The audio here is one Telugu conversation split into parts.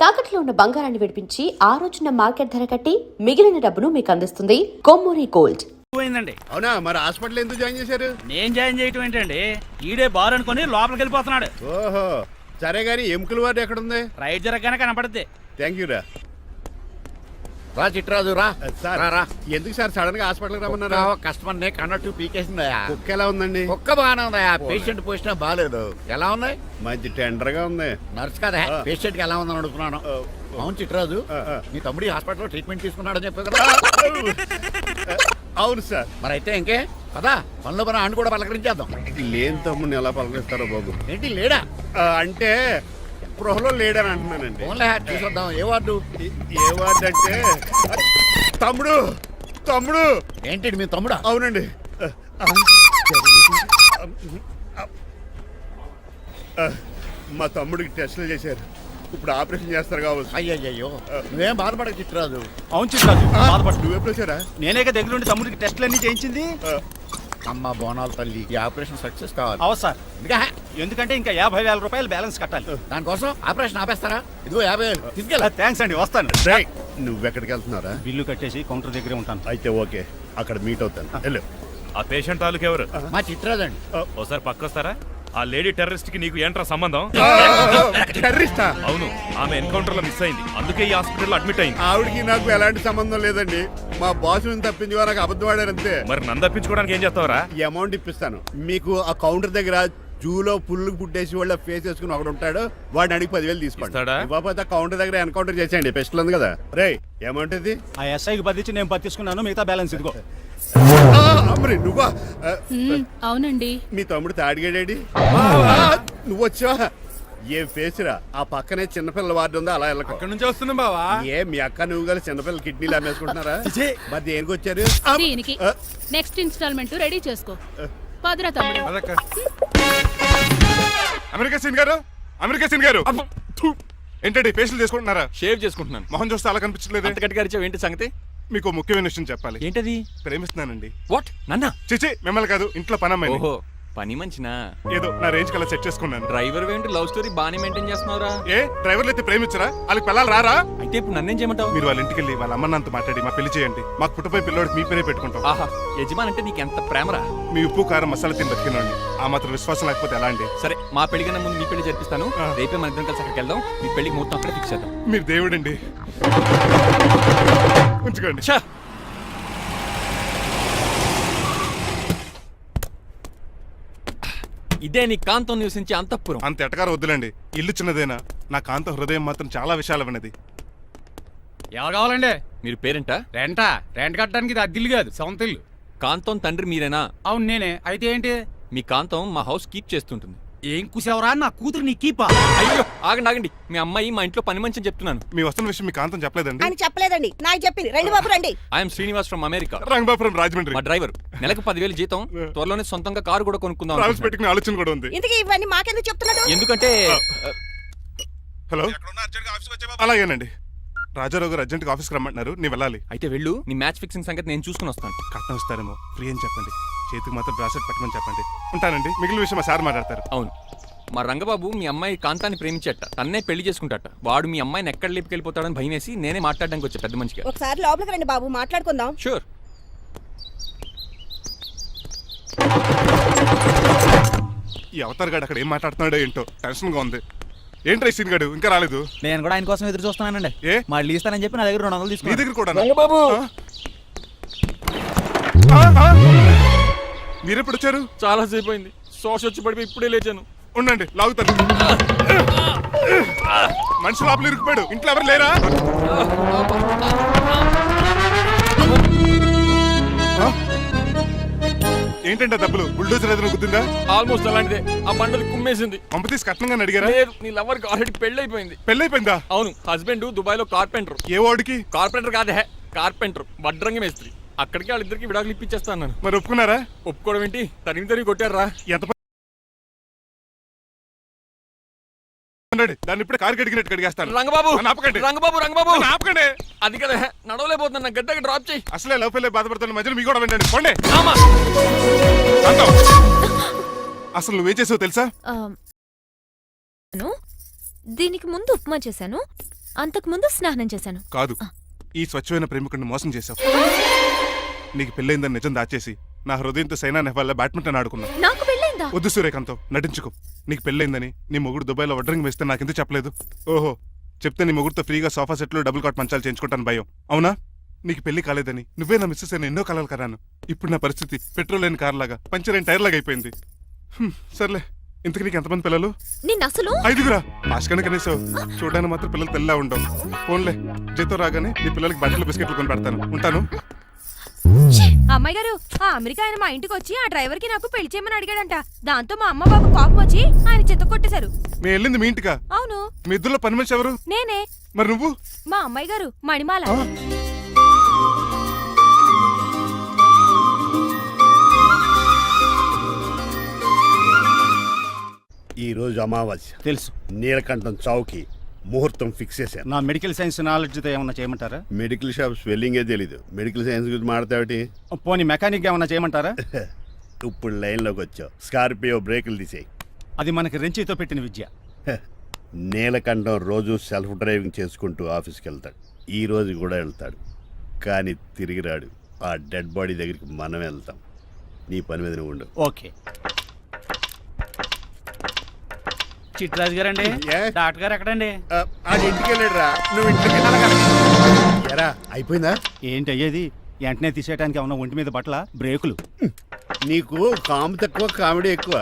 తాకట్లో ఉన్న బంగారాన్ని విడిపించి ఆ రోజున మార్కెట్ ధర కట్టి మిగిలిన డబ్బును మీకు అందిస్తుంది కొమ్మూరి గోల్డ్. పోయిందండి. అవునా? మరి హాస్పిటల్ ఎందుకు జాయిన్ చేశారు? నేను జాయిన్ చేయటం ఏంటండి, ఈడే బార్ అనుకుని లోపలికి వెళ్ళిపోతున్నాడు. ఓహో సరే గానీ ఎముకల వార్డు ఎక్కడుంది? రైట్ జరగగానే కనపడుద్ది. థ్యాంక్ యూ రా. రా చిట్రాజు రా. సార్ రా. ఎందుకు సార్ సడన్ గా హాస్పిటల్కి రమ్మన్నారా? కస్టమర్ నే కన్నట్టు పీకేసిందయా. కుక్క ఎలా ఉందండి? కుక్క బాగానే ఉందయా, పేషెంట్ పొజిషన్ బాగాలేదు. ఎలా ఉన్నాయి? మంచి టెండర్ గా ఉంది. నర్స్ కదా పేషెంట్ కి ఎలా ఉందని అడుగుతున్నాను. అవును చిట్రాజు, మీ తమ్ముడి హాస్పిటల్లో ట్రీట్మెంట్ తీసుకున్నాడని చెప్పావు కదా. అవును సార్. మరి అయితే ఇంకే కదా పనులు పని ఆండు కూడా పలకరించేద్దాం. లేని తమ్ముడిని ఎలా పలకరిస్తారో బాబు. ఏంటి లేడా? అంటే గృహలో లేడని అంటున్నానండి. ఓన్లీ చూసొద్దాం. ఏ వార్డు? ఏ వార్డు అంటే తమ్ముడు తమ్ముడు. ఏంటి మీ తమ్ముడా? అవునండి. మా తమ్ముడికి టెస్టులు చేశారు, ఇప్పుడు ఆపరేషన్ చేస్తారు కావచ్చు. అయ్యయ్యో నువ్వేం బాధపడక చిట్రాజు. అవును చిట్రాజు, బాధపడు. నువ్వు ఎప్పుడు వచ్చారా? నేనే దగ్గర ఉండి తమ్ముడికి టెస్టులు అన్ని చేయించింది. అమ్మ బోనాల తల్లి, ఈ ఆపరేషన్ సక్సెస్ కావాలి. అవు సార్, ఇంకా ఎందుకంటే ఇంకా 50,000 రూపాయలు బ్యాలెన్స్ కట్టాలి. దానికోసం ఆపరేషన్ ఆపేస్తారా? ఇదిగో 50,000 తీసుకెళ్ళా. థ్యాంక్స్ అండి, వస్తాను. నువ్వెక్కడికి వెళ్తున్నారా? బిల్లు కట్టేసి కౌంటర్ దగ్గరే ఉంటాను. అయితే ఓకే, అక్కడ మీట్ అవుతాను. వెళ్ళు. ఆ పేషెంట్ తాలూకు ఎవరు? మా చిట్రాజు అండి. ఓసారి పక్కొస్తారా? ఆ లేడీ టెర్రరిస్ట్ కి నీకు ఏంట్రా సంబంధం? టెర్రరిస్టా? అవును, ఆమె ఎన్కౌంటర్ లో మిస్ అయింది, అందుకే ఈ హాస్పిటల్ అడ్మిట్ అయింది. ఆవిడికి నాకు ఎలాంటి సంబంధం లేదండి. మా బాస్ నుంచి తప్పించి నాకు అబద్ధం ఆడారు అంతే. మరి నన్ను తప్పించుకోవడానికి ఏం చేస్తావరా? ఈ అమౌంట్ ఇప్పిస్తాను మీకు. ఆ కౌంటర్ దగ్గర జూలో పుల్లు పుట్టేసి వాళ్ళ ఫేస్ వేసుకుని ఒకడు ఉంటాడు, వాడిని అడిగి 10,000 తీసుకోండి. ఇవ్వకపోతే కౌంటర్ దగ్గర ఎన్కౌంటర్ చేసేయండి. పెస్టల్ ఉంది కదా. రే అమౌంట్ ఇది. ఆ ఎస్ఐకి బదిలించి నేను తీసుకున్నాను, మిగతా బ్యాలెన్స్ ఇదిగో. అమ్మరి నువ్వా? అవునండి. మీ తమ్ముడు తాడిగాడేడి? నువ్వు వచ్చావా? ఏ ఫేస్ రా. ఆ పక్కనే చిన్నపిల్లల వార్డు ఉందా, అలా వెళ్ళకు. అక్కడ నుంచి వస్తున్నాం బావా. ఏ మీ అక్క నువ్వు గల చిన్నపిల్లల కిడ్నీలు అమ్మేసుకుంటున్నారా? మరి దేనికి వచ్చారు? దీనికి నెక్స్ట్ ఇన్స్టాల్మెంట్ రెడీ చేసుకో. పదరా తమ్ముడు. అమెరికా సీన్ గారు, అమెరికా సీన్ గారు ఏంటండి ఫేషియల్ చేసుకుంటున్నారా? షేవ్ చేసుకుంటున్నాను. మొహం చూస్తే అలా కనిపించలేదు. అంత గట్టిగా అరిచావు, ఏంటి సంగతి? మీకు ముఖ్యమైన విషయం చెప్పాలి. ఏంటది? ప్రేమిస్తున్నానండి. వాట్? నన్నా? చిచి మిమ్మల్ని కాదు, ఇంట్లో పనమ్మాయి. ఓహో, పని మంచినా? ఏదో నా రేంజ్ కల్లా సెట్ చేసుకున్నాను. డ్రైవర్ ఏంటి లవ్ స్టోరీ బాగానే మెయింటైన్ చేస్తున్నావురా? ఏ డ్రైవర్లు అయితే ప్రేమించరా? వాళ్ళకి పిల్లలు రారా? అయితే ఇప్పుడు నన్నేం చేయమంటావు? మీరు వాళ్ళ ఇంటికి వెళ్ళి వాళ్ళ అమ్మన్నంత మాట్లాడి మా పెళ్లి చేయండి. మాకు పుట్టపోయి పిల్లోడికి మీ పేరే పెట్టుకుంటాం. ఆహా, యజమాన్ అంటే నీకు ఎంత ప్రేమరా? మీ ఉప్పు కారం మసాలా తిని బతికినండి. ఆ మాత్రం విశ్వాసం లేకపోతే ఎలా అండి? సరే, మా పెళ్లి కన్నా ముందు మీ పెళ్లి జరిపిస్తాను. రేపే మన ఇద్దరం కలిసి అక్కడికి వెళ్దాం. మీ పెళ్లికి మొత్తం అక్కడే ఫిక్స్ చేద్దాం. మీరు దేవుడండి. ఉంచుకోండి. ఇదే నీ కాంతం నివసించే అంతఃపురం. అంత ఎటకారం వద్దులండి. ఇల్లు చిన్నదేనా, నా కాంత హృదయం మాత్రం చాలా విశాలమైనది. ఎవరు కావాలండి? మీరు పేరెంటా? రెంటా? రెంట్ కట్టడానికి ఇది అద్దిల్లు కాదు, సొంత ఇల్లు. కాంతం తండ్రి మీరేనా? అవును నేనే. అయితే ఏంటి? మీ కాంతం మా హౌస్ కీప్ చేస్తుంటుంది. ఏం కూసావరా? నా కూతురు నీ కీపా? అయ్యో ఆగండి, మీ అమ్మాయి మా ఇంట్లో పని మంచి చెప్తున్నాను. మీ వస్తున్న విషయం మీ కాంతం చెప్పలేదండి? అని చెప్పలేదండి, నాకు చెప్పింది. రండి బాబు రండి. I'm Srinivas from America. Rangabapuram Rajahmundry. మా డ్రైవర్. నెలకు 10,000 జీతం. త్వరలోనే సొంతంగా కారు కూడా కొనుక్కుందాం. ట్రావెల్స్ పెట్టుకునే ఆలోచన కూడా ఉంది. ఇంతకీ ఇవన్నీ మాకెందుకు చెప్తున్నాడు? ఎందుకంటే హలో, అలాగేనండి. రాజారావు గారు అర్జెంట్ గా ఆఫీస్కి రమ్మంటున్నారు, నీ వెళ్ళాలి. అయితే వెళ్ళు, నీ మ్యాచ్ ఫిక్సింగ్ సంగతి నేను చూసుకుని వస్తాను. కట్నం ఇస్తారేమో, ఫ్రీ అని చెప్పండి. చేతికి మాత్రం బ్రాసెట్ పెట్టమని చెప్పండి. ఉంటానండి. మిగిలిన విషయం మా సార్ మాట్లాడతారు. అవును, మా రంగబాబు మీ అమ్మాయి కాంతాన్ని ప్రేమించట, తన్నే పెళ్లి చేసుకుంటాట. వాడు మీ అమ్మాయిని ఎక్కడ లేపుకెళ్ళిపోతాడని భయం వేసి నేనే మాట్లాడడానికి వచ్చా పెద్ద మంచిగా. ఒకసారి లోపలికి రండి బాబు, మాట్లాడుకుందాం. షూర్. ఈ అవతార్ గాడు అక్కడ ఏం మాట్లాడుతున్నాడో ఏంటో టెన్షన్ గా ఉంది. ఏంట్రా సీన్ గాడు ఇంకా రాలేదు? నేను కూడా ఆయన కోసం ఎదురు చూస్తున్నానండి. ఏ మళ్ళీ ఇస్తానని చెప్పి నా దగ్గర 200 మీ తీసుకున్నా. దగ్గర కూడా? రంగబాబు మీరెప్పుడు వచ్చారు? చాలా సేపు అయింది. శోష వచ్చి పడిపోయి ఇప్పుడే లేచాను. ఉండండి, లాగుతాను. మనిషి లోపల ఇరుక్కుపోయాడు. ఇంట్లో ఎవరు లేరా? ఏంటంటే డబ్బులు బుల్డోజర్ ఏదైనా గుద్దిందా? ఆల్మోస్ట్ అలాంటిదే. ఆ బండలు కుమ్మేసింది. పంప తీసి కట్నంగా అడిగారా? లేదు, నీ లవర్ కి ఆల్రెడీ పెళ్లి అయిపోయింది. పెళ్ళైపోయిందా? అవును, హస్బెండ్ దుబాయ్ లో కార్పెంటర్. ఏ వాడికి? కార్పెంటర్ కాదే, కార్పెంటర్, వడ్రంగి మేస్త్రి. అక్కడికి వాళ్ళిద్దరికి విడాకులు ఇప్పించేస్తాను. మరి ఒప్పుకున్నారా? ఒప్పుకోవడం ఏంటి, తరిగి కొట్టారా? ఎంత దాన్ని ఇప్పుడే కారు కడిగినట్టు కడిగేస్తాను. రంగబాబు ఆపకండి. రంగబాబు రంగబాబు ఆపకండి. అది కదా, నడవలేకపోతున్నా, గడ్డగా డ్రాప్ చేయి. అసలే లవ్ పెళ్ళి బాధపడుతున్న మధ్యలో మీ కూడా వెంటండి. పోండి. అసలు నువ్వేం చేసావు తెలుసా? దీనికి ముందు ఉప్మా చేశాను, అంతకుముందు స్నానం చేశాను. కాదు, ఈ స్వచ్ఛమైన ప్రేమికుడిని మోసం చేశావు. నీకు పెళ్ళైందని నిజం దాచేసి నా హృదయంతో సైనా నెహ్వాల్ బ్యాడ్మింటన్ ఆడుకున్నా. నాకు పెళ్ళైందా? వద్దు సూర్యకాంతం, నటించుకో. నీకు పెళ్ళైందని నీ మొగుడు దుబాయ్లో వడ్రింగ్ వేస్తే నాకెందుకు చెప్పలేదు? ఓహో, చెప్తే నీ మొగుడుతో ఫ్రీగా సోఫా సెట్లు డబుల్ కాట్ మంచాలు చేయించుకుంటాను భయం. అవునా? నీకు పెళ్లి కాలేదని నువ్వే నా మిస్సెస్ అని ఎన్నో కలలు కరాను. ఇప్పుడు నా పరిస్థితి పెట్రోల్ లేని కార్ లాగా, పంచర్ అయిన టైర్ లాగా అయిపోయింది. సర్లే, ఇంతకు నీకు ఎంతమంది పిల్లలు? నేను అసలు 5గురా. ఆశకనే కనీసం చూడడానికి మాత్రం పిల్లలు తెల్లా ఉండవు. ఫోన్లే, జీతం రాగానే నీ పిల్లలకి బట్టలు బిస్కెట్లు కొని పెడతాను. ఉంటాను. అమ్మాయి గారు, ఆ అమెరికా ఆయన మా ఇంటికి వచ్చి ఆ డ్రైవర్ కి నాకు పెళ్లి చేయమని అడిగాడంట. దాంతో మా అమ్మ బాబు కోపం వచ్చి ఆయన చెత్త కొట్టేశారు. మేము వెళ్ళింది మీ ఇంటికా? అవును. మీ ఇద్దరులో పని మనిషి ఎవరు? నేనే. మరి నువ్వు? మా అమ్మాయి గారు మణిమాల. ఈ రోజు అమావాస్య తెలుసు. నీలకంఠం చౌకి ముహూర్తం ఫిక్స్ చేశాను. నా మెడికల్ సైన్స్ నాలెడ్జ్తో ఏమన్నా చేయమంటారా? మెడికల్ షాప్ స్వెల్లింగే తెలీదు, మెడికల్ సైన్స్ గురించి మాడతావిటి? పోనీ మెకానిక్ ఏమన్నా చేయమంటారా? ఇప్పుడు లైన్లోకి వచ్చావు. స్కార్పియో బ్రేకులు తీసేయి. అది మనకి రెంచితో పెట్టిన విద్య. నీలకంఠం రోజు సెల్ఫ్ డ్రైవింగ్ చేసుకుంటూ ఆఫీస్కి వెళ్తాడు. ఈ రోజు కూడా వెళ్తాడు, కానీ తిరిగి రాడు. ఆ డెడ్ బాడీ దగ్గరికి మనం వెళ్తాం. నీ పని మీద నువ్వు ఉండు. ఓకే. చిట్రాజు గారండి, ఏ? డాక్టర్ గారు ఎక్కడండి? అది ఇంటికి వెళ్ళాడు రా, నువ్వు ఇంటికి ఎరా. అయిపోయిందా? ఏంటి అయ్యేది? వెంటనే తీసేయడానికి ఏమన్నా ఒంటి మీద బట్టల బ్రేకులు? నీకు కాము తక్కువ, కామెడీ ఎక్కువ.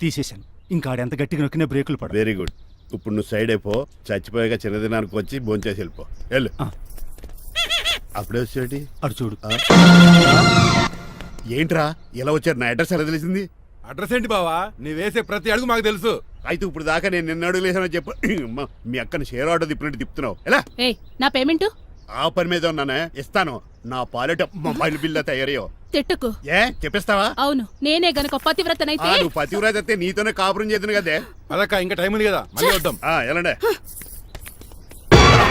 తీసేశాను. ఇంకా ఆడెంత గట్టిగా నొక్కిన బ్రేకులు పడ. Very good. ఇప్పుడు నువ్వు సైడ్ అయిపో. చచ్చిపోయాక చిన్నదినానికి వచ్చి భోంచేసి వెళ్ళిపో. వెళ్ళు. అప్పుడే వచ్చేటి అటు చూడు. ఏంట్రా ఇలా వచ్చారు? నా అడ్రస్ ఎలా తెలిసింది? అడ్రస్ ఏంటి బావా? నీ వేసే ప్రతి అడుగు మాకు తెలుసు. అయితే ఇప్పుడు దాకా నేను నిన్న అడుగులేసానని చెప్పు. అమ్మా, మీ అక్కని షేర్ ఆర్డర్ తిప్పినట్టు తిప్పుతున్నావు. ఎలా? ఏయ్, నా పేమెంట్ ఆ పని మీద ఉన్నానే, ఇస్తాను. నా పాలెట మొబైల్ బిల్లా తయారయ్యో. తిట్టుకు. ఏ చెప్పిస్తావా? అవును, నేనే గనక పతివ్రతనైతే నువ్వు పతివ్రాజ్ అయితే నీతోనే కాపురం చేద్దును కదే. అదక్క, ఇంకా టైం ఉంది కదా, మళ్ళీ వద్దాం. ఎలాండే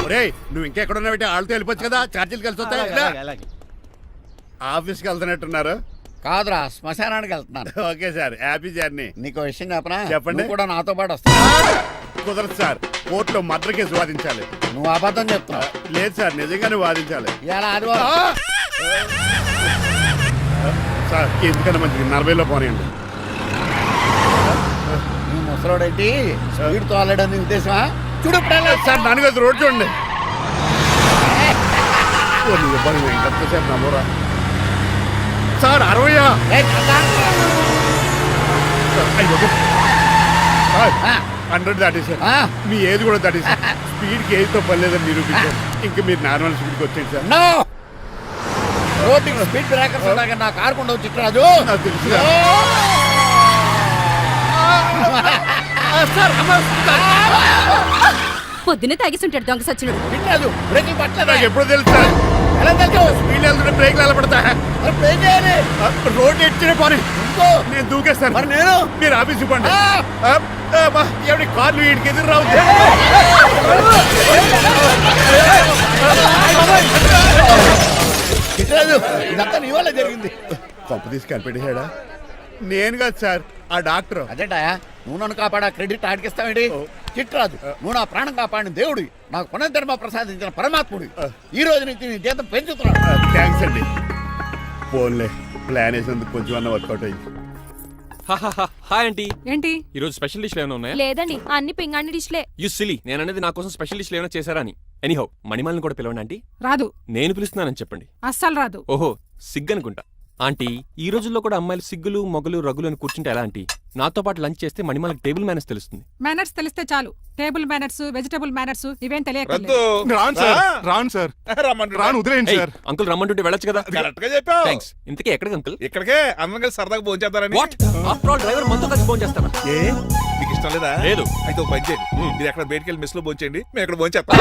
ఒరేయ్, నువ్వు ఇంకెక్కడున్నా పెట్టి వాళ్ళతో వెళ్ళిపోవచ్చు కదా, ఛార్జీలు కలిసి వస్తాయి. అలాగే, అలాగే. ఆఫీస్కి వెళ్తున్నట్టున్నారు. కాదురా, శ్మశానానికి వెళ్తున్నాను. Okay sir, happy journey. నీకు విషయం చెప్పనా? చెప్పండి. నువ్వు కూడా నాతో పాటు వస్తావు. కుదరదు సార్, కోర్టులో మర్డర్ కేసు వాదించాలి. నువ్వు అబద్ధం చెప్తున్నావు. లేదు సార్, నిజంగానే వాదించాలి. ఇలా ఆదివారం సార్, ఎందుకన్నా మంచిది 40లో పోనీయండి. నీ ముసలోడేంటి స్పీడ్ తోలడని ఉద్దేశమా? చూడు సార్, నాన్నగారు రోడ్ చూడండి. ఎంతసేపు నమ్మరా సార్? 60 100 దాటేశారు. మీ ఏది కూడా దాటేశారు. స్పీడ్కి ఏదితో పని లేదని నిరూపించారు. ఇంకా మీరు నార్మల్ స్పీడ్కి వచ్చేది సార్. రోడ్డు స్పీడ్ బ్రేకర్స్ ఉండగా నా కారు కొండ చిట్రాజు. నాకు తెలుసు పొద్దున్నే తాగిస్తుంటాడు దొంగ సచ్చినుడు. చిట్రాజు బ్రేకులు పట్టలేదు. నాకు ఎప్పుడు తెలుసు సార్. ఎలా తెలుసు? స్పీడ్ వెళ్తుంటే బ్రేక్లు ఎలా పడతా? మరి ఏం చేయాలి? రోడ్డు ఎట్టిన పోనీ ఇంకో నేను దూకేస్తాను. మరి నేను? మీరు ఆఫీస్ ఇవ్వండి. ఎవరి కార్లు వీడికి ఎదురు రావు. చిట్రాజు, ఇదంతా నీ వల్ల జరిగింది. కొంప తీసి కనిపెట్టేశాడా? నేను కాదు సార్, ఆ డాక్టర్. అదేంటా నువ్వు నన్ను కాపాడా క్రెడిట్ ఆడికిస్తావేంటి? చిట్రాజు, నువ్వు నా ప్రాణం కాపాడిన దేవుడి, నాకు పునర్ధర్మ ప్రసాదించిన పరమాత్ముడి. ఈ రోజు నుంచి నీ జీతం పెంచుతున్నాడు. థ్యాంక్స్ అండి. ఫోన్లే, ప్లాన్ వేసినందుకు కొంచెం అన్న వర్కౌట్ అయింది. Hi aunty. ఏంటి? ఈ రోజు స్పెషల్ డిష్లు ఏమైనా ఉన్నాయా? లేదండి, అన్ని పింగాణి డిష్లే. యు సిలీ, నేను అనేది నా కోసం స్పెషల్ డిష్లు ఏమైనా చేశారా అని. ఎనీహౌ, మణిమాలని కూడా పిలవండి ఆంటీ. రాదు. నేను పిలుస్తున్నానని చెప్పండి. అస్సలు రాదు. ఓహో, సిగ్గనుకుంటా. ఆంటీ, ఈ రోజుల్లో కూడా అమ్మాయిలు సిగ్గులు మొగలు రగులు అని కూర్చుంటే ఎలా ఆంటీ? నాతో పాటు లంచ్ చేస్తే మణిమాలకి టేబుల్ మేనర్స్ తెలుస్తుంది. మేనర్స్ తెలిస్తే చాలు. టేబుల్ మేనర్స్, వెజిటబుల్ మేనర్స్ ఇవేం తెలియదు. రాను సార్, రాను సార్, రాను, వదిలేయండి సార్. అంకుల్ రమ్మంటుంటే వెళ్ళొచ్చు కదా. కరెక్ట్ గా చెప్పావు. థ్యాంక్స్. ఇంతకీ ఎక్కడికి అంకుల్? ఇక్కడికే అందరం కలిసి సరదాగా భోంచేద్దారని. వాట్? ఆఫ్టర్ ఆల్ డ్రైవర్ మనతో కలిసి ఫోన్ చేస్తారా? ఏ నీకు ఇష్టం లేదా? లేదు. అయితే ఒక పని చేయండి, మీరు ఎక్కడ బయటికి వెళ్ళి మెస్ లో భోంచేయండి, మేము ఇక్కడ భోంచేస్తాం.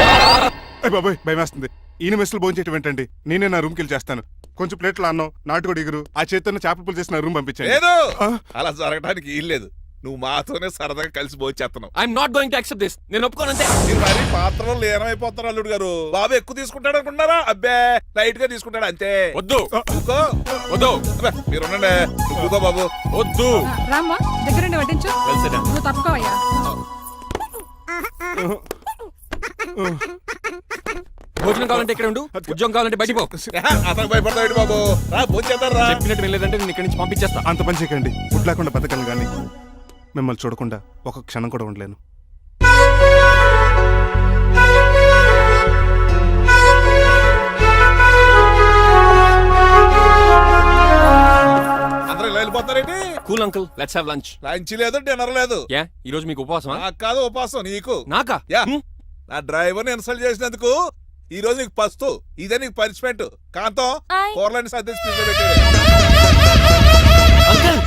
అయ్య బాబాయ్, భయం వేస్తుంది. ఈయన మెస్సులు భోంచేయటం ఏంటండి? నేనే నా రూమ్కి వెళ్ళి చేస్తాను. కొంచెం ప్లేట్లు అన్నం, నాటుకోడి ఎగురు, ఆ చేతితో చేపల పులుసు చేసిన రూమ్ పంపించాను. లేదు, అలా జరగడానికి ఏం లేదు. నువ్వు మాతోనే సరదాగా కలిసి భోంచేస్తున్నావు. I'm not going to accept this. నేను ఒప్పుకోనంతే. మీరు మరి పాత్రలో లీనమైపోతారు అల్లుడు గారు. బాబు ఎక్కువ తీసుకుంటాడు అనుకుంటారా? అబ్బే, లైట్ గా తీసుకుంటాడు అంతే. వద్దు, ఊకో. వద్దు. అబ్బే, మీరు ఉండండి. ఊకో బాబు. వద్దు. రామ్మా, దగ్గరుండి వడ్డించు. Well said. నువ్వు తప్పుకోవయ్యా. భోజనం కావాలంటే ఇక్కడ ఉండు, ఉద్యోగం కావాలంటే బయటికి పో. అతను భయపడతాడు బాబు. రా భోజనం రా. చెప్పినట్టు వెళ్ళలేదంటే నేను ఇక్కడి నుంచి పంపించేస్తా. అంత పని చేయకండి. ఫుడ్ లేకుండా బతకలను కానీ మిమ్మల్ని చూడకుండా ఒక క్షణం కూడా ఉండలేను. అందరూ ఇలా వెళ్ళిపోతారేంటి? Cool uncle, let's have lunch. Lunch లేదు, డిన్నర్ లేదు. యా, ఈ రోజు మీకు ఉపవాసమా? నాకు కాదు ఉపవాసం, నీకు. నాకా? యా, నా డ్రైవర్ని ఇన్సల్ట్ చేసినందుకు ఈ రోజు నీకు పస్తు. ఇదే నీకు పనిష్మెంట్. కాంతం ఆయ్. కూరలని సర్దేసి ఫ్రిడ్జ్లో పెట్టేయ్. అంకుల్,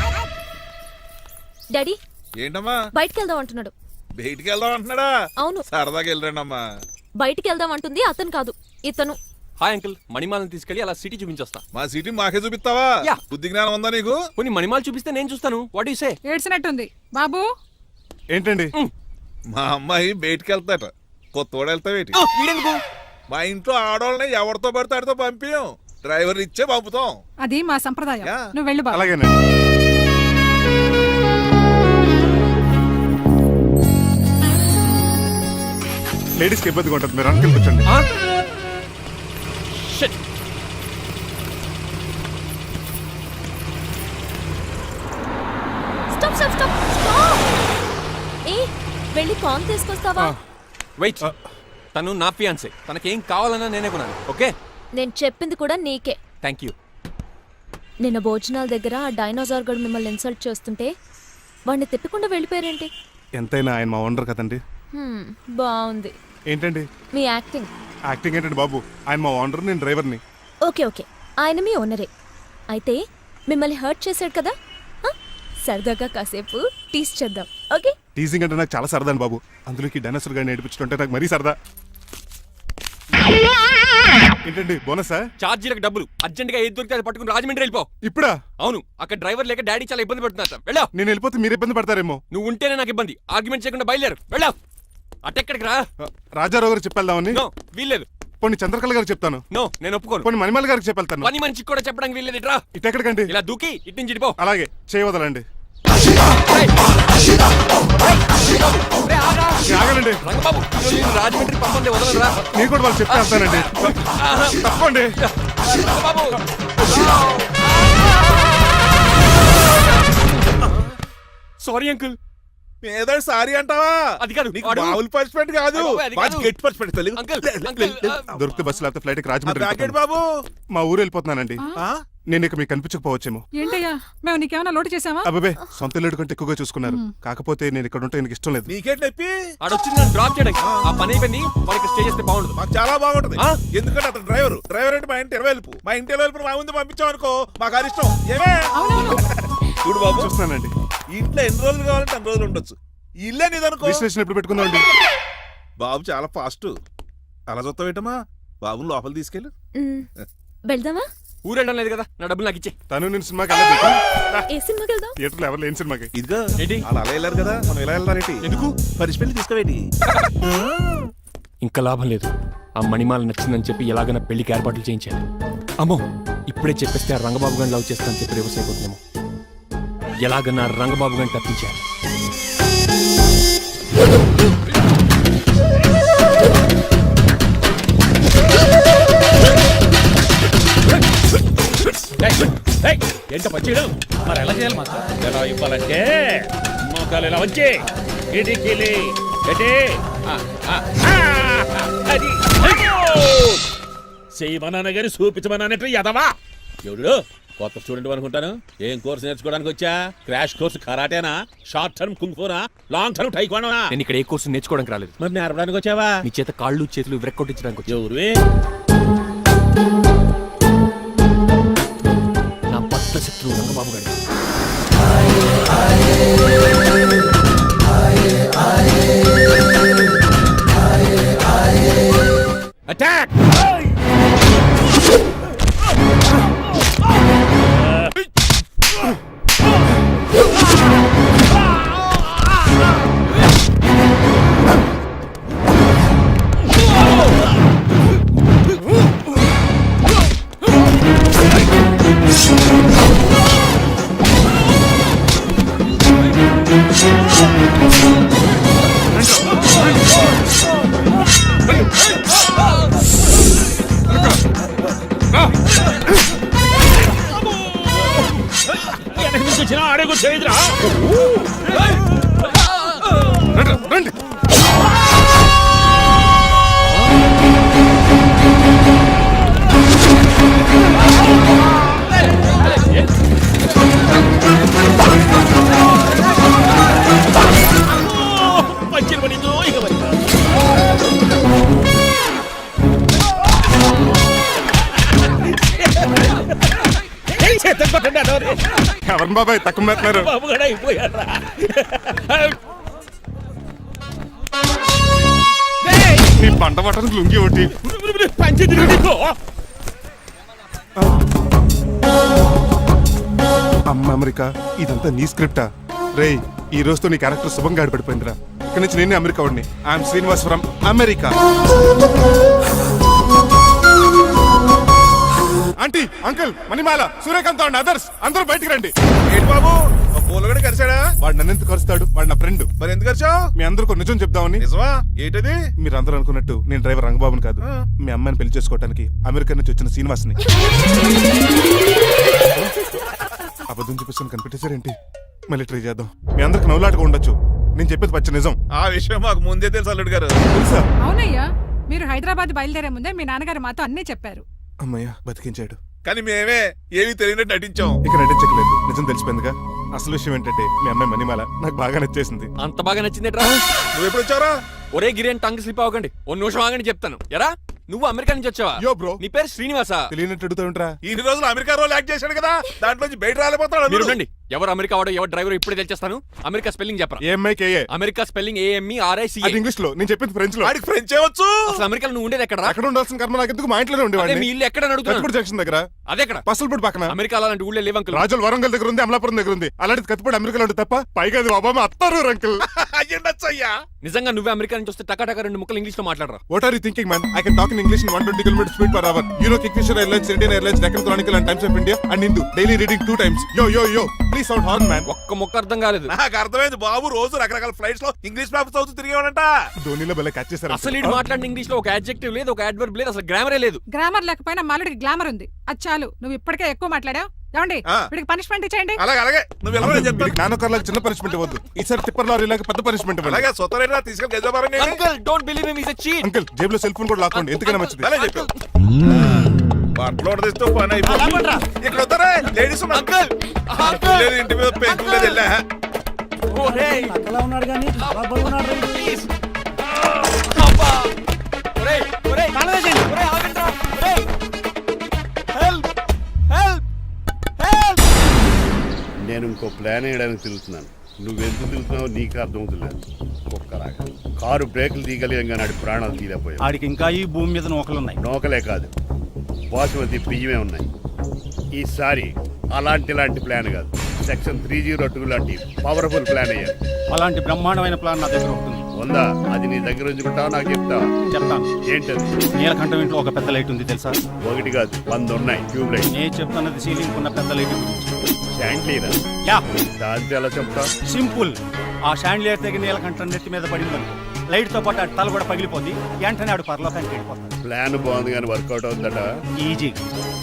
డాడీ ఏంటమ్మా బయటికి వెళ్దాం అంటున్నాడు. బయటికి వెళ్దాం అంటున్నాడా? అవును. సరదాగా వెళ్ళరండమ్మా. బయటికి వెళ్దాం అంటుంది అతను కాదు, ఇతను. హాయ్ అంకుల్, మణిమాలను తీసుకెళ్లి అలా సిటీ చూపించొస్తా. మా సిటీ మాకే చూపిస్తావా? యా. బుద్ధి జ్ఞానం ఉందా నీకు? కొన్ని మణిమాలు చూపిస్తే నేను చూస్తాను. What you say? ఏడ్చినట్టుంది బాబు. ఏంటండి? మా అమ్మాయి బయటికి వెళ్తాట. కొత్తోడు వెళ్తావేటి? వీడెందుకు? మా ఇంట్లో ఆడవాళ్ళని ఎవరితో పడితే ఆడితో పంపించం. డ్రైవర్ ఇచ్చే పంపుతాం. అది మా సంప్రదాయం. యా. నువ్వు వెళ్ళు బాబు. అలాగేనండి. లేడీస్కి ఇబ్బందిగా ఉంటుంది, మీరు అంకుల్ కూర్చోండి. ఆ? Shit. Stop stop stop stop. ఏ వెళ్ళి కాన్ తీసుకొస్తావా? వెయిట్, తను నా ఫియాన్సే. తనకేం కావాలన్నా నేనే కొనాలి. ఓకే, నేను చెప్పింది కూడా నీకే. Thank you. నిన్న భోజనాల దగ్గర ఆ డైనోసార్ గడు మిమ్మల్ని ఇన్సల్ట్ చేస్తుంటే వాడిని తిప్పకుండా వెళ్ళిపోయారేంటి? ఎంతైనా ఆయన మా ఓనర్ కదండి. బాగుంది ఏంటండి మీ యాక్టింగ్. యాక్టింగ్ ఏంటండి బాబు? ఆయన మా ఓనర్, నేను డ్రైవర్ని. ఓకే ఓకే, ఆయన మీ ఓనరే. అయితే మిమ్మల్ని హర్ట్ చేశాడు కదా, ఆ? సరదాగా కాసేపు టీస్ చేద్దాం. ఓకే? టీజింగ్ అంటే నాకు చాలా సరదా అండి బాబు. అందులోకి డైనోసర్ గారిని నేర్పించుకుంటే నాకు మరీ సరదా. ఏంటండి బోనసా? ఛార్జీలకు డబ్బులు అర్జెంట్ గా ఏది దొరికితే అది పట్టుకుని రాజమండ్రి వెళ్ళిపో. ఇప్పుడా? అవును, అక్కడ డ్రైవర్ లేక డాడీ చాలా ఇబ్బంది పడుతున్నారు. వెళ్ళావు. నేను వెళ్ళిపోతే మీరు ఇబ్బంది పడతారేమో. నువ్వు ఉంటేనే నాకు ఇబ్బంది. ఆర్గ్యుమెంట్ చేయకుండా బయలుదేరు. వెళ్ళావు. అటెక్కడికి రా. రాజారావు గారికి చెప్పేద్దామని. నో, వీల్లేదు. పోనీ చంద్రకళ గారికి చెప్తాను. నో, నేను ఒప్పుకోను. పోనీ మణిమాల గారికి చెప్పేళ్తాను. పని మనిషికి కూడా చెప్పడానికి వీల్లేదు. ఇట్రా. ఇటెక్కడికండి? ఇలా దూకి ఇటు నుంచి ఇడిపో. అలాగే చేయవదలండి. ఆగనండి. రంగబాబు, ఈరోజు నేను రాజమండ్రి పంపండి, వదలరా. నేను కూడా వాళ్ళు చెప్పి వెళ్తానండి. తప్పండి. రంగబాబు. Sorry uncle. ఏదో సారీ అంటావా? అది కాదు, నీకు వాడు- మామూలు పనిష్మెంట్ కాదు, అయ్యో, అది మంచి కాదు. గట్టి పనిష్మెంట్. తెలుగు అంకుల్, అంకుల్, దొరికితే బస్సు లేకపోతే ఫ్లైట్ కి రాజమండ్రి ప్యాకెట్ వెళ్ళిపోతాను. బాబు. మా ఊరు వెళ్ళిపోతున్నానండి. ఆ? నేను ఇక మీకు కనిపించకపోవచ్చేమో. ఏంటయ్యా మేము నీకేమైనా లోటు చేసావా? అబ్బాబే, సొంత లేడు కంటే ఎక్కువగా చూసుకున్నారు. కాకపోతే నేను ఇక్కడ ఉంటే నాకు ఇష్టం లేదు. నీకేంటి నొప్పి? ఆడొచ్చింది నన్ను డ్రాప్ చేయడానికి. ఆ పని అయిపోయింది. వాడికి స్టే చేస్తే బాగుండదు. మాకు చాలా బాగుంటది. ఆ? ఎందుకంటే అతను డ్రైవర్ అంటే మా ఇంటి ఇరవైపు. మా ఇంటి ఇరవైపు మా ముందు పంపించాం అనుకో, మాకు అది ఇష్టం. ఏమే చూడు బాబు, చూస్తున్నానండి. ఇంట్లో ఎన్ని రోజులు కావాలంటే అన్ని రోజులు ఉండొచ్చు. ఇల్లే నీదనుకో. రిజిస్ట్రేషన్ ఎప్పుడు పెట్టుకుందామండి? బాబు చాలా ఫాస్ట్. అలా చూస్తావేటమ్మా? బాబుని లోపల తీసుకెళ్ళు. వెళ్దామా? ఊరు వెళ్ళడం లేదు కదా, నా డబ్బులు నాకు ఇచ్చే. తను నేను సినిమాకి వెళ్ళదు. ఏ సినిమాకి వెళ్దాం? థియేటర్లో ఎవరు లేని సినిమాకి. ఇదిగో ఏంటి? అలా అలా వెళ్ళారు కదా, మనం ఎలా వెళ్తారేంటి? ఎందుకు? పనిష్మెంట్ తీసుకోవేటి? ఇంకా లాభం లేదు. ఆ మణిమాల నచ్చిందని చెప్పి ఎలాగైనా పెళ్లికి ఏర్పాట్లు చేయించాలి. అమ్మో, ఇప్పుడే చెప్పేస్తే ఆ రంగబాబు గారిని లవ్ చేస్తానని చెప్పి రివర్స్ అయిపోతున్నాము. ఎలాగన్నా రంగబాబు గారిని తప్పించాలి. ఏంట పచ్చీడు మరి ఎలా చేయాలి మాస్టర్? ఎలా ఇవ్వాలంటే మోకాలు ఇలా వచ్చి ఇడికిలి అది చేయమన్నాను గారి చూపించమన్నట్టు ఎదవా. ఎవడు కొత్త స్టూడెంట్ అనుకుంటాను. ఏం కోర్సు నేర్చుకోవడానికి వచ్చా? క్రాష్ కోర్సు కరాటేనా, షార్ట్ టర్మ్ కుంగ్ఫూనా, లాంగ్ టర్మ్ టైక్వాండోనా? నేను ఇక్కడ ఏ కోర్సు నేర్చుకోవడానికి రాలేదు. మరి నేర్పడానికి వచ్చావా? నీ చేత కాళ్ళు చేతులు విరక్కొట్టించడానికి వచ్చా. ఎవరు? నా పట్ల శత్రువు రంగబాబు గారి. అటాక్! పంచిన పడిందో ఇక మరి చేతులు పట్టండి అదోరే. ఎవరు బాబాయ్ తక్కువ మెత్తున్నారు? బాబు కూడా అయిపోయారా? నీ పంట పట్టడానికి లుంగి ఒకటి. పంచి తిరిగి అమ్మ అమెరికా, ఇదంతా నీ స్క్రిప్టా? రేయ్, ఈ రోజుతో నీ క్యారెక్టర్ శుభంగా ఆడిపడిపోయిందిరా. ఇక్కడి నుంచి నేనే అమెరికా వాడిని. I'm Srinivas from America. Aunty, uncle, Manimala, Suryakant and others అందరూ బయటికి రండి. ఏంటి బాబు పూలగడ కలిసాడా? వాడు నన్ను ఎందుకు కరుస్తాడు? వాడు నా ఫ్రెండ్. మరి ఎందుకు కలిసావు? మీ అందరికీ నిజం చెప్దామని. నిజమా? ఏంటది? మీరు అందరూ అనుకున్నట్టు నేను డ్రైవర్ రంగబాబుని కాదు. మీ అమ్మాయిని పెళ్లి చేసుకోవడానికి అమెరికా నుంచి వచ్చిన శ్రీనివాస్ని. అబద్ధం చూపిస్తాను కనిపెట్టేశారేంటి? మళ్ళీ ట్రై చేద్దాం. మీ అందరికి నవ్వులాటగా ఉండొచ్చు, నేను చెప్పేది పచ్చ నిజం. ఆ విషయం మాకు ముందే తెలుసు అల్లుడు గారు. తెలుసా? అవునయ్యా, మీరు హైదరాబాద్ బయలుదేరే ముందే మీ నాన్నగారు మాతో అన్నీ చెప్పారు. అమ్మయ్య, బతికించాడు. కానీ మేమే ఏమీ తెలియనట్టు నటించాం. ఇక నటించకలేదు, నిజం తెలిసిపోయిందిగా. అసలు విషయం ఏంటంటే మీ అమ్మాయి మణిమాల నాకు బాగా నచ్చేసింది. అంత బాగా నచ్చిందేట్రా? నువ్వు ఎప్పుడు వచ్చారా? ఒరే గిరేన్ టంగ్ స్లిప్ అవ్వకండి, ఓ నిమిషం ఆగండి చెప్తాను. ఎరా, నువ్వు అమెరికా నుంచి వచ్చావా? యో బ్రో, నీ పేరు శ్రీనివాసా? తెలియనట్టు అడుగుతా ఉంటారా? ఇన్ని రోజులు అమెరికా రోల్ యాక్ట్ చేశాడు కదా, దాంట్లోంచి బయట రాలేపోతాడు. మీరు ఉండండి. ఎవరు అమెరికా వాడో ఎవరు డ్రైవర్ ఇప్పుడే తెలిచేస్తాను. అమెరికా స్పెల్లింగ్ చెప్పరా? ఏఎంఐకేఏ. America spelling AMERICA. అది ఇంగ్లీష్ లో, నేను చెప్పింది ఫ్రెంచ్ లో. వాడికి ఫ్రెంచ్ ఏవచ్చు. అసలు అమెరికాలో నువ్వు ఉండేది ఎక్కడ? అక్కడ ఉండాల్సిన కర్మ నాకు ఎందుకు? మా ఇంట్లోనే అదే ఉండేవాడిని. మీ ఇల్లు ఎక్కడ అడుగుతున్నాను? కత్తిపూడి జంక్షన్ దగ్గర. అదెక్కడ? పసలపూడి పక్కన. అమెరికా అలాంటి ఊళ్ళో లేవు అంకుల్. రాజుల వరంగల్ దగ్గర ఉంది, అమలాపురం దగ్గర ఉంది. అలాంటి కత్తిపూడి అమెరికాలో ఉంటుంది తప్ప. పైగా అది ఒబామా అత్తారు అంకుల్. అయ్యుండొచ్చు అయ్యా. నిజంగా నువ్వే అమెరికా నుంచి వస్తే టకా రెండు ముక్కలు ఇంగ్లీష్ లో మాట్లాడరా? What are you thinking man? I can talk in English in 120 km speed per hour. You know Kingfisher Airlines, Indian Airlines, Deccan Chronicle and Times of India and Hindu daily reading 2 times. Yo, please sound horn man. ఒక్క ముక్క అర్థం కాలేదు. నాకు అర్థమైంది బాబు, రోజు రకరకాల ఫ్లైట్స్ లో ఇంగ్లీష్ పేపర్స్ చదువుతూ తిరిగేవాడంట. ధోనిలో భలే క్యాచ్ చేశారు. అసలు ఇది మాట్లాడిన ఇంగ్లీష్ లో ఒక అడ్జెక్టివ్ లేదు, ఒక అడ్వర్బ్ లేదు, అసలు గ్రామరే లేదు. గ్రామర్ లేకపోయినా మాలుడికి గ్లామర్ ఉంది. అది చాలు, నువ్వు ఇప్పటికే ఎక్కువ మాట్లాడావు. ఏమండి, వీడికి పనిష్మెంట్ ఇచ్చేయండి. అలాగే నువ్వు ఎలా చెప్తాను. నానొకర్లాగా చిన్న పనిష్మెంట్ ఇవ్వద్దు. ఈసారి టిప్పర్ లారీలాగా పెద్ద పనిష్మెంట్ ఇవ్వండి. అలాగే సొత్తరేనా తీసుకెళ్ళి గెజబారండి. Uncle don't believe him, he is a cheat. Uncle, జేబులో సెల్ ఫోన్ కూడా లాక్కోండి, ఎందుకైనా మంచిది. అలా చెప్పావు. బట్టలు ఉడదీస్తూ పని అయిపోయింది. ఇక్కడ వస్తారా లేడీస్ అంకుల్ లేదు, ఇంటి మీద పెంకులు లేదు. వెళ్ళా ఒరేయ్ ఉన్నాడు కానీ ప్లీజ్ అబ్బా ఒరేయ్ ఒరేయ్ ఒరేయ్ ఆగండ్రా ఒరేయ్ హెల్ప్ హెల్ప్ హెల్ప్. నేను ఇంకో ప్లాన్ వేయడానికి తిరుగుతున్నాను. నువ్వెందుకు తిరుగుతున్నావు నీకు అర్థమవుతులేదు. ఒక్కలాగా కారు బ్రేకులు తీయగలిగాం, నాడి ప్రాణాలు తీయలేకపోయావు. ఆడికి ఇంకా ఈ భూమి మీద నూకలున్నాయి. నోకలే కాదు, బాసుమతి బియ్యమే ఉన్నాయి. ఈసారి ఇలాంటి ప్లాన్ కాదు, సెక్షన్ 302 లాంటి పవర్ఫుల్ ప్లాన్ అయ్యారు. అలాంటి బ్రహ్మాండమైన ప్లాన్ నా దగ్గర ఉంటుంది. ఉందా? అది నీ దగ్గర ఉంచుకుంటావా? నాకు చెప్తావా? చెప్తాను. ఏంటది? నీలకంఠం ఇంట్లో ఒక పెద్ద లైట్ ఉంది తెలుసా? ఒకటి కాదు, 100 ఉన్నాయి ట్యూబ్ లైట్. నేను చెప్తున్నది సీలింగ్ ఉన్న పెద్ద లైట్ గురించి. శాండ్లీరా? యా, దాంతో ఎలా చెప్తా? సింపుల్. ఆ షాండ్లియర్ తెగి నీలకంఠం నెత్తి మీద పడిందని లైట్ తో పాటు ఆ తల కూడా పగిలిపోద్ది. వెంటనే ఆడు పరలోకానికి వెళ్ళిపోతాడు. ప్లాన్ బాగుంది కానీ వర్కౌట్ అవుతుందట. ఈజీ.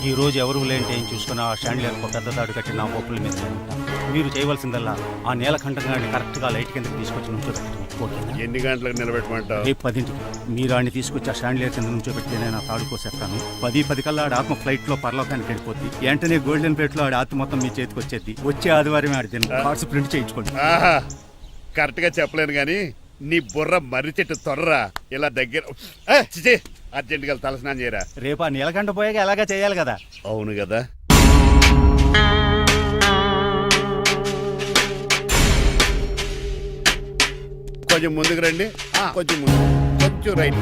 ఈ రోజు ఎవరు లేంటే ఏం చూసుకుని ఆ షాండ్లియర్ ఒక పెద్ద తాడు కట్టి నా ఓపుల మీద ఉంటా. మీరు చేయవలసిందల్లా ఆ నీలకంఠం గారిని కరెక్ట్ గా లైట్ కిందకి తీసుకొచ్చి నుంచోబెట్టండి. ఓకేనా? ఎన్ని గంటలకు నిలబెట్టమంటావు? రేపు 10ంటికి మీరు ఆడిని తీసుకొచ్చి ఆ షాండ్లియర్ కింద నుంచోబెడితే నేను ఆ తాడు కోసేస్తాను. 10 కల్లా ఆడ ఆత్మ ఫ్లైట్ లో పరలోకానికి వెళ్ళిపోద్ది. వెంటనే గోల్డెన్ ప్లేట్ లో ఆడ ఆత్మ మొత్తం మీ చేతికి వచ్చేది. వచ్చే ఆదివారం ఆడి కార్డ్స్ ప్రింట్ చేయించుకోండి. ఆహా, కరెక్ట్ గా చెప్పలేను కానీ నీ బుర్ర మర్రి చెట్టు తొర్రా. ఇలా దగ్గర అర్జెంట్ గా తలస్నానం చేయరా. రేపు ఆ నీలకంఠ పోయాక ఎలాగా చేయాలి కదా. అవును కదా. కొంచెం ముందుకు రండి, కొంచెం ముందు, కొంచెం రైట్,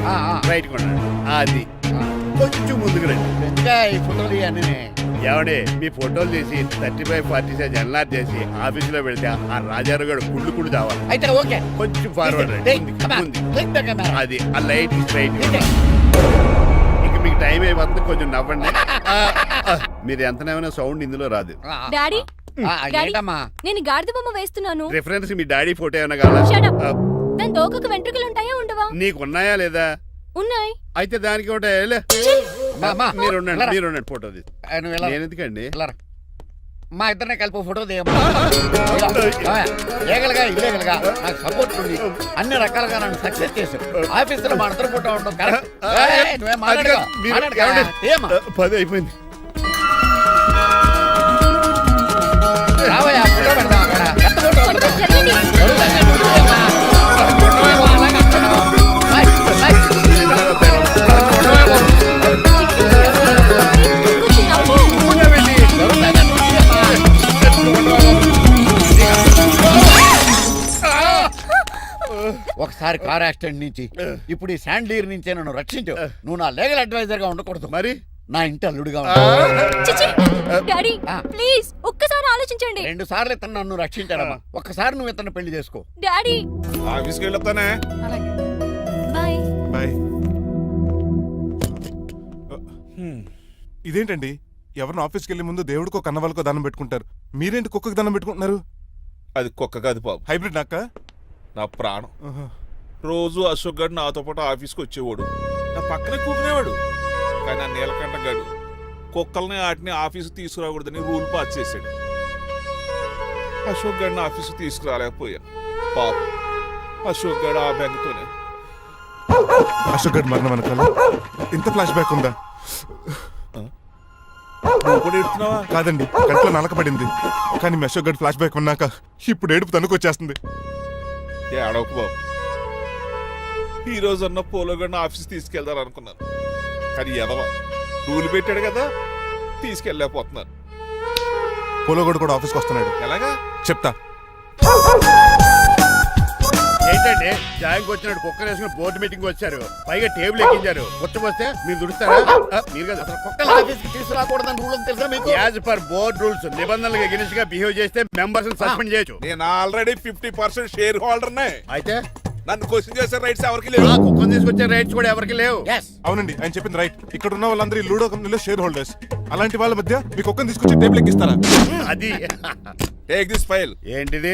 రైట్ కొనండి. అది కొంచెం ముందుకు రండి. ఫోటోలు ఇవన్నీ ఏమండి, మీ ఫోటోలు తీసి 35-40 సైజ్ ఎన్లార్ చేసి ఆఫీసులో పెడితే ఆ రాజారావు గారు కుళ్ళు చావాలి. అయితే ఓకే, కొంచెం ఫార్వర్డ్ రండి. అది ఆ లైట్ స్ట్రైట్. ఇక మీకు టైం అయిపోతుంది, కొంచెం నవ్వండి. మీరు ఎంతనేమైనా సౌండ్ ఇందులో రాదు. డాడీ నేను గాడిద బొమ్మ వేస్తున్నాను. రిఫరెన్స్ మీ డాడీ ఫోటో ఏమైనా కావాలా? దాని తోకకు వెంట్రుకలు ఉంటాయా ఉండవా? నీకున్నాయా లేదా? ఉన్నాయి. అయితే దానికి ఒకటే. మీరు ఉండండి ఫోటో తీసి. నేను ఎందుకండి? మా ఇద్దరిని కలిపి ఫోటో తీయమ్మా. లీగల్గా ఇల్లీగల్గా నాకు సపోర్ట్ ఉంది, అన్ని రకాలుగా నన్ను సక్సెస్ చేశారు. ఆఫీసులో మా ఇద్దరు ఫోటో ఉండడం కరెక్ట్. నువ్వేం మాట్లాడుకో, మాట్లాడుకో. తీయమ్మా. 10 అయిపోయింది. రావయ్యా, ఫోటో పెడదాం అక్కడ. ఎంత ఫోటో పెడదాం? జరుగుతుందా? నువ్వు తీయమ్మా. ఫోటోయేమో అలాగే అంటున్నావు. Bye, bye. ఫోటోయేమో. జరుగుతుందా? నువ్వు తీయమ్మా. ఒకసారి కార్ యాక్సిడెంట్ నుంచి ఇప్పుడు ఈ శాండ్లీర్ నుంచే నన్ను రక్షించు. నువ్వు నా లీగల్ అడ్వైజర్ గా ఉండకూడదు, మరి నా ఇంటి అల్లుడుగా డాడీ ప్లీజ్ ఒక్కసారి ఆలోచించండి. 2 సార్లు ఇతను నన్ను రక్షించాడమ్మా. ఒక్కసారి నువ్వు ఇతను పెళ్లి చేసుకో. డాడీ ఆఫీస్కి వెళ్ళొస్తానే. అలాగే బాయ్. బాయ్. ఇదేంటండి, ఎవరిని ఆఫీస్కి వెళ్ళే ముందు దేవుడికో కన్నవాళ్ళకో దండం పెట్టుకుంటారు, మీరేంటి కుక్కకి దండం పెట్టుకుంటున్నారు? అది కుక్క కాదు బాబు, హైబ్రిడ్ నాక్క. నా ప్రాణం. రోజు అశోక్ గడు నాతో పాటు ఆఫీస్కి వచ్చేవాడు, నా పక్కనే కూకునేవాడు. కానీ ఆ నీలకంఠ గడు కుక్కల్ని వాటిని ఆఫీసు తీసుకురాకూడదని రూల్ పాస్ చేశాడు. అశోక్ గడిని ఆఫీసు తీసుకురాలేకపోయా. పాపం అశోక్ గడు ఆ బెంగతోనే. అశోక్ గడ్ మరణం వెనకాల ఇంత ఫ్లాష్ బ్యాక్ ఉందా? నువ్వు కూడా ఎడుతున్నావా? కాదండి, కంట్లో నలకబడింది. కానీ మీ అశోక్ గడ్ ఫ్లాష్ బ్యాక్ ఉన్నాక ఇప్పుడు ఏడుపు తనుకొచ్చేస్తుంది. ఏడవకు బాబు, ఈ రోజు అన్న పోలో గడిని ఆఫీస్ తీసుకెళ్దారు అనుకున్నాను. కానీ ఎదవ రూల్ పెట్టాడు కదా, తీసుకెళ్ళలేకపోతున్నాను. పోలోగోడు కూడా ఆఫీస్కి వస్తున్నాడు. ఎలాగా చెప్తా. ఏంటంటే జాయింగ్ వచ్చినట్టు కుక్కర్ వేసుకుని బోర్డు మీటింగ్ వచ్చారు, పైగా టేబుల్ ఎక్కించారు. వస్తే మీరు దుడుస్తారా? మీరు కదా అసలు కుక్కలు ఆఫీస్కి తీసుకురాకూడదని రూల్ తెలుసా మీకు? యాజ్ పర్ బోర్డ్ రూల్స్ నిబంధనలకు ఎగనిస్ట్ గా బిహేవ్ చేస్తే మెంబర్స్ సస్పెండ్ చేయొచ్చు. నేను ఆల్రెడీ 50% షేర్ హోల్డర్నే. అయితే నన్ను క్వశ్చన్ చేసే రైట్స్ ఎవరికి లేవు. ఆ కుక్కను తీసుకొచ్చే రైట్స్ కూడా ఎవరికి లేవు. అవునండి, ఆయన చెప్పింది రైట్. ఇక్కడ ఉన్న వాళ్ళందరూ ఈ లూడో కంపెనీలో షేర్ హోల్డర్స్. అలాంటి వాళ్ళ మధ్య మీ కుక్కను తీసుకొచ్చి టేబుల్ ఎక్కిస్తారా? అది టేక్ దిస్ ఫైల్. ఏంటిది?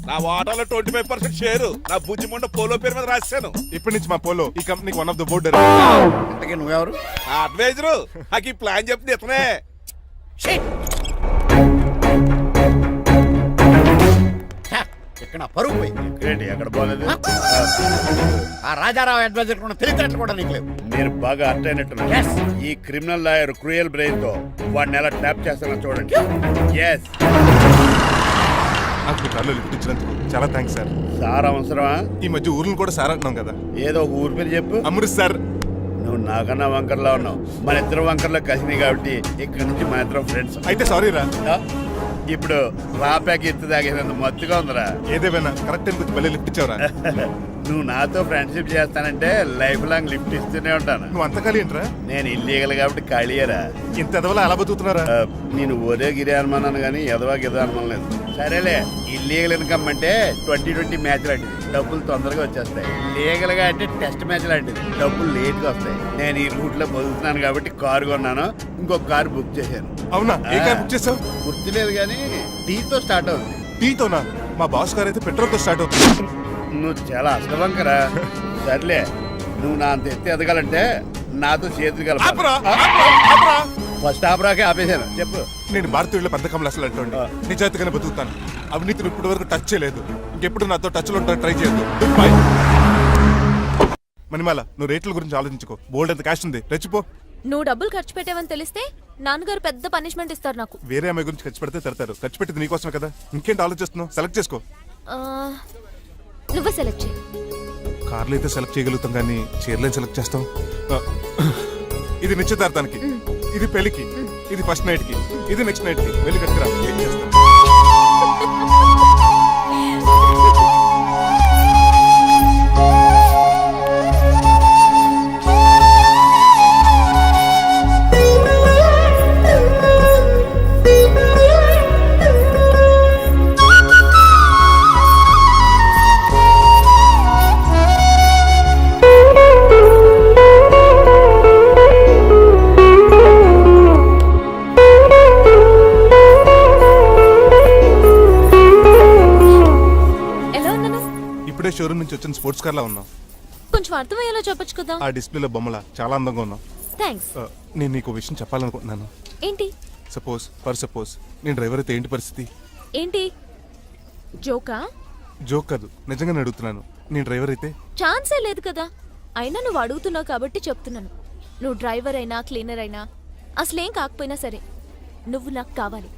నా వాటాలో 25% షేరు నా బుజ్జి ముండ పోలో పేరు మీద రాశాను. ఇప్పటి నుంచి మా పోలో ఈ కంపెనీకి వన్ ఆఫ్ ద బోర్డ్. ఇంతకీ నువ్వెవరు? నా అడ్వైజరు. నాకు ఈ ప్లాన్ చెప్పింది ఇతనే. ఇక్కడ నా పరుగు పోయింది. ఏంటి ఎక్కడ బాగలేదు? ఆ రాజారావు అడ్వైజర్ కూడా తెలియటట్లు కూడా నీకు లేవు. మీరు బాగా అర్థ అయినట్టున్నారు. ఈ క్రిమినల్ లాయర్ క్రూయల్ బ్రెయిన్ తో వాడిని ఎలా ట్యాప్ చేస్తానో చూడండి. ఎస్, నాకు మీ కార్లో లిఫ్ట్ ఇచ్చినందుకు చాలా థ్యాంక్స్ సార్. సార్ అవసరమా? ఈ మధ్య ఊర్లు కూడా సార్ అంటున్నాం కదా. ఏదో ఒక ఊరి పేరు చెప్పు. అమృత్ సార్. నువ్వు నాకన్నా వంకర్లా ఉన్నావు. మన ఇద్దరు వంకర్లో కలిసినాయి కాబట్టి ఇక్కడ నుంచి మన ఇద్దరం ఫ్రెండ్స్. అయితే సారీ రా. ఇప్పుడు రాపాకి ఎత్తు తాగేదంత మత్తుగా ఉందిరా. ఏదేమైనా కరెక్ట్ టైం మళ్ళీ లిఫ్ట్ ఇచ్చావరా? నువ్వు నాతో ఫ్రెండ్షిప్ చేస్తానంటే లైఫ్ లాంగ్ లిఫ్ట్ ఇస్తూనే ఉంటాను. నువ్వు అంత ఖాళీ ఏంట్రా? నేను ఇల్లీగల్ కాబట్టి ఖాళీయరా. ఇంత ఎదవలా ఎలా బతుకుతున్నారా? నేను ఒరే గిరి అనుమానాను కానీ ఎదవా గిదా అనుమానం లేదు. సరేలే, ఇల్లీగల్ ఇన్కమ్ అంటే 20-20 మ్యాచ్ లాంటిది, డబ్బులు తొందరగా వచ్చేస్తాయి. లీగల్ గా అంటే టెస్ట్ మ్యాచ్ లాంటిది, డబ్బులు లేట్ గా వస్తాయి. నేను ఈ రూట్ లో బతుకుతున్నాను కాబట్టి కారు కొన్నాను, ఇంకొక కారు బుక్ చేశాను. అవునా? ఏ కార్ బుక్ చేసావు? గుర్తులేదు కానీ టీతో స్టార్ట్ అవుతుంది. టీతోనా? మా బాస్ గారు అయితే పెట్రోల్ తో స్టార్ట్ అవుతుంది. నువ్వు చాలా అష్టవంకరా. సర్లే, నువ్వు నా అంత ఎత్తి ఎదగాలంటే నాతో చేతులు కలపాలి. ఫస్ట్ ఆపరాకే ఆపేశాను. చెప్పు. నేను భారతీయుల పెద్ద కమలు అసలు అంటండి నిజాయితీగానే బతుకుతాను. అవినీతిని ఇప్పటి వరకు టచ్ చేయలేదు. ఇంకెప్పుడు నాతో టచ్ లో ట్రై చేయొద్దు. Good bye. మణిమాల, నువ్వు రేట్ల గురించి ఆలోచించుకో. బోల్డ్ ఎంత క్యాష్ ఉంది, రెచ్చిపో. నువ్వు డబ్బులు ఖర్చు పెట్టావని తెలిస్తే నాన్నగారు పెద్ద పనిష్మెంట్ ఇస్తారు నాకు. వేరే అమ్మాయి గురించి ఖర్చు పెడితే తడతారు. ఖర్చు పెట్టింది నీకోసమే కదా. ఇంకేంటి ఆలోచిస్తున్నావు? సెలెక్ట్ చేసుకో. నువ్వే సెలెక్ట్ చేయి. కార్లు అయితే సెలెక్ట్ చేయగలుగుతాం కానీ చీరలేం సెలెక్ట్ చేస్తాం. ఇది నిశ్చితార్థానికి, ఇది పెళ్లికి, ఇది ఫస్ట్ నైట్ కి, ఇది నెక్స్ట్ నైట్ కి. వెళ్ళి కట్టుకురా. ఏం చేస్తాం? షోరూమ్ నుంచి వచ్చిన స్పోర్ట్స్ కార్ లా ఉన్నావు. కొంచెం అర్థమయ్యేలా చెప్పొచ్చు కదా. ఆ డిస్ప్లేలో బొమ్మలా చాలా అందంగా ఉన్నావు. థ్యాంక్స్. నేను నీకు విషయం చెప్పాలనుకుంటున్నాను. ఏంటి? సపోజ్ నేను డ్రైవర్ అయితే ఏంటి పరిస్థితి? ఏంటి జోకా? జోక్ కాదు, నిజంగానే అడుగుతున్నాను. నేను డ్రైవర్ అయితే ఛాన్సే లేదు కదా. అయినా నువ్వు అడుగుతున్నావు కాబట్టి చెప్తున్నాను. నువ్వు డ్రైవర్ అయినా క్లీనర్ అయినా అసలేం కాకపోయినా సరే నువ్వు నాకు కావాలి.